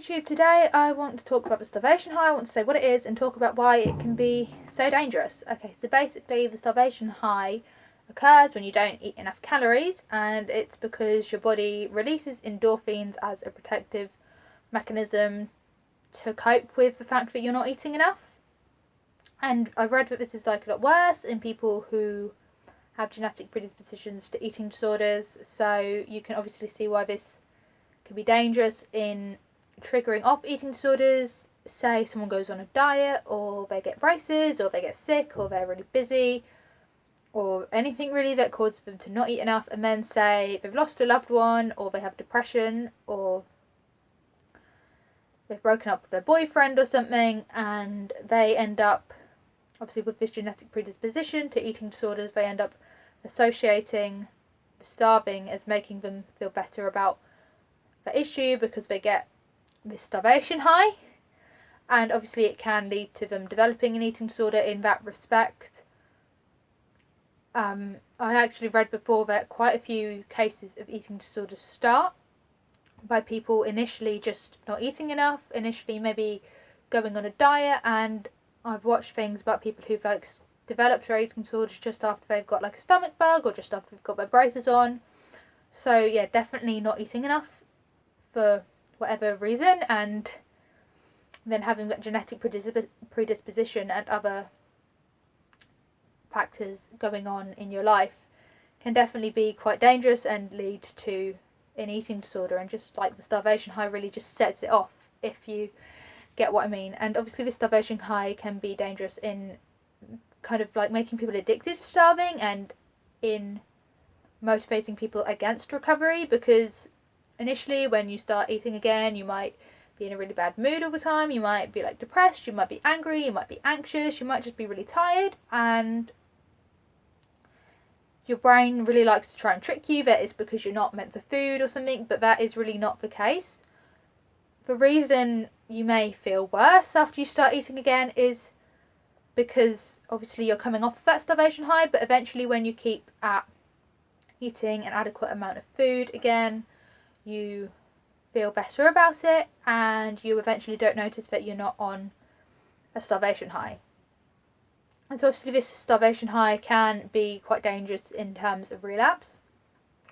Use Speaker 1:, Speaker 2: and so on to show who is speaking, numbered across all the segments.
Speaker 1: YouTube. Today I want to talk about the starvation high. I want to say what it is and talk about why it can be so dangerous. Okay, so basically the starvation high occurs when you don't eat enough calories, and it's because your body releases endorphins as a protective mechanism to cope with the fact that you're not eating enough. And I've read that this is like a lot worse in people who have genetic predispositions to eating disorders, so you can obviously see why this can be dangerous in triggering off eating disorders. Say someone goes on a diet, or they get braces, or they get sick, or they're really busy, or anything really that causes them to not eat enough, and then say they've lost a loved one, or they have depression, or they've broken up with their boyfriend or something, and they end up, obviously with this genetic predisposition to eating disorders, they end up associating starving as making them feel better about the issue because they get this starvation high, and obviously it can lead to them developing an eating disorder in that respect. I actually read before that quite a few cases of eating disorders start by people initially just not eating enough, initially maybe going on a diet, and I've watched things about people who've like developed their eating disorders just after they've got like a stomach bug or just after they've got their braces on. So yeah, definitely not eating enough for whatever reason, and then having that genetic predisposition and other factors going on in your life can definitely be quite dangerous and lead to an eating disorder. And just like the starvation high really just sets it off, if you get what I mean. And obviously the starvation high can be dangerous in kind of like making people addicted to starving and in motivating people against recovery, because initially when you start eating again you might be in a really bad mood all the time, you might be like depressed, you might be angry, you might be anxious, you might just be really tired, and your brain really likes to try and trick you that it's because you're not meant for food or something, but that is really not the case. The reason you may feel worse after you start eating again is because obviously you're coming off of that starvation high, but eventually when you keep at eating an adequate amount of food again, you feel better about it, and you eventually don't notice that you're not on a starvation high. And so obviously this starvation high can be quite dangerous in terms of relapse,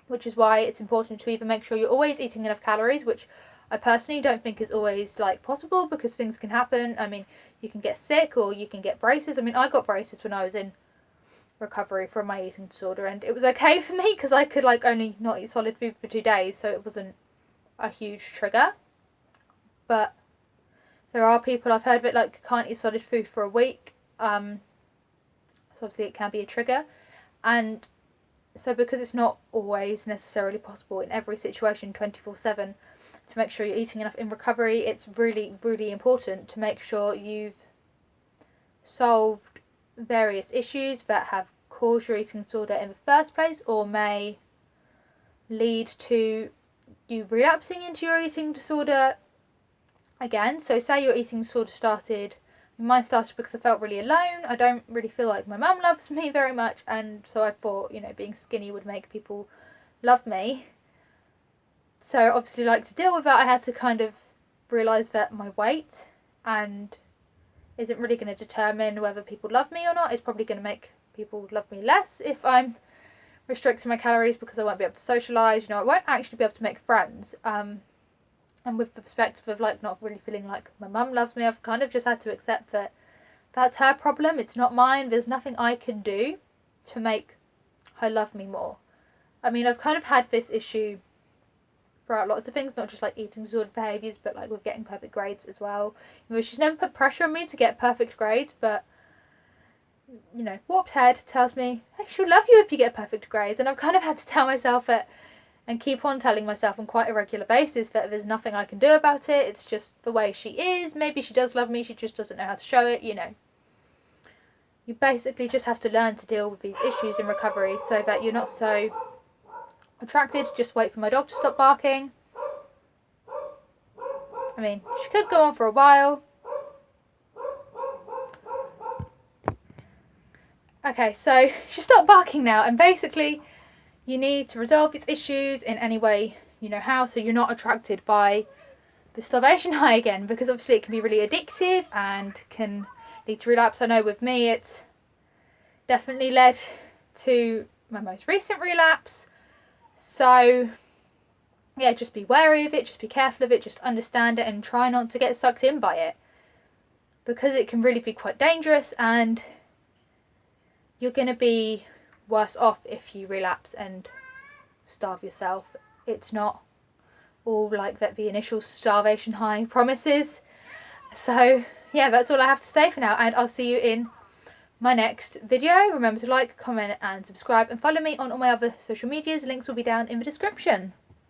Speaker 1: which is why it's important to either make sure you're always eating enough calories, which I personally don't think is always like possible because things can happen. I mean, you can get sick or you can get braces. I mean, I got braces when I was in recovery from my eating disorder, and it was okay for me because I could like only not eat solid food for 2 days, so it wasn't a huge trigger. But there are people I've heard that like can't eat solid food for a week, so obviously it can be a trigger. And so because it's not always necessarily possible in every situation 24/7 to make sure you're eating enough in recovery, it's really, really important to make sure you've solved various issues that have caused your eating disorder in the first place or may lead to you relapsing into your eating disorder again. So say your eating disorder started, mine started because I felt really alone. I don't really feel like my mum loves me very much, and so I thought, being skinny would make people love me. So obviously, like, to deal with that, I had to kind of realise that my weight and isn't really going to determine whether people love me or not. It's probably going to make people love me less if I'm restricting my calories, because I won't be able to socialise, I won't actually be able to make friends. And with the perspective of like not really feeling like my mum loves me, I've kind of just had to accept that that's her problem, it's not mine. There's nothing I can do to make her love me more. I mean, I've kind of had this issue throughout lots of things, not just like eating disordered behaviours, but like with getting perfect grades as well. She's never put pressure on me to get perfect grades, but warped head tells me, hey, she'll love you if you get perfect grades. And I've kind of had to tell myself it and keep on telling myself on quite a regular basis that there's nothing I can do about it. It's just the way she is. Maybe she does love me, she just doesn't know how to show it, You basically just have to learn to deal with these issues in recovery so that you're not so attracted. Just wait for my dog to stop barking. I mean, she could go on for a while. Okay, so she stopped barking now, and basically you need to resolve these issues in any way you know how, so you're not attracted by the starvation high again, because obviously it can be really addictive and can lead to relapse. I know with me it's definitely led to my most recent relapse. So yeah, just be wary of it, just be careful of it, just understand it and try not to get sucked in by it, because it can really be quite dangerous and you're going to be worse off if you relapse and starve yourself. It's not all like that the initial starvation high promises. So yeah, that's all I have to say for now, and I'll see you in my next video. Remember to like, comment and subscribe, and follow me on all my other social medias. Links will be down in the description.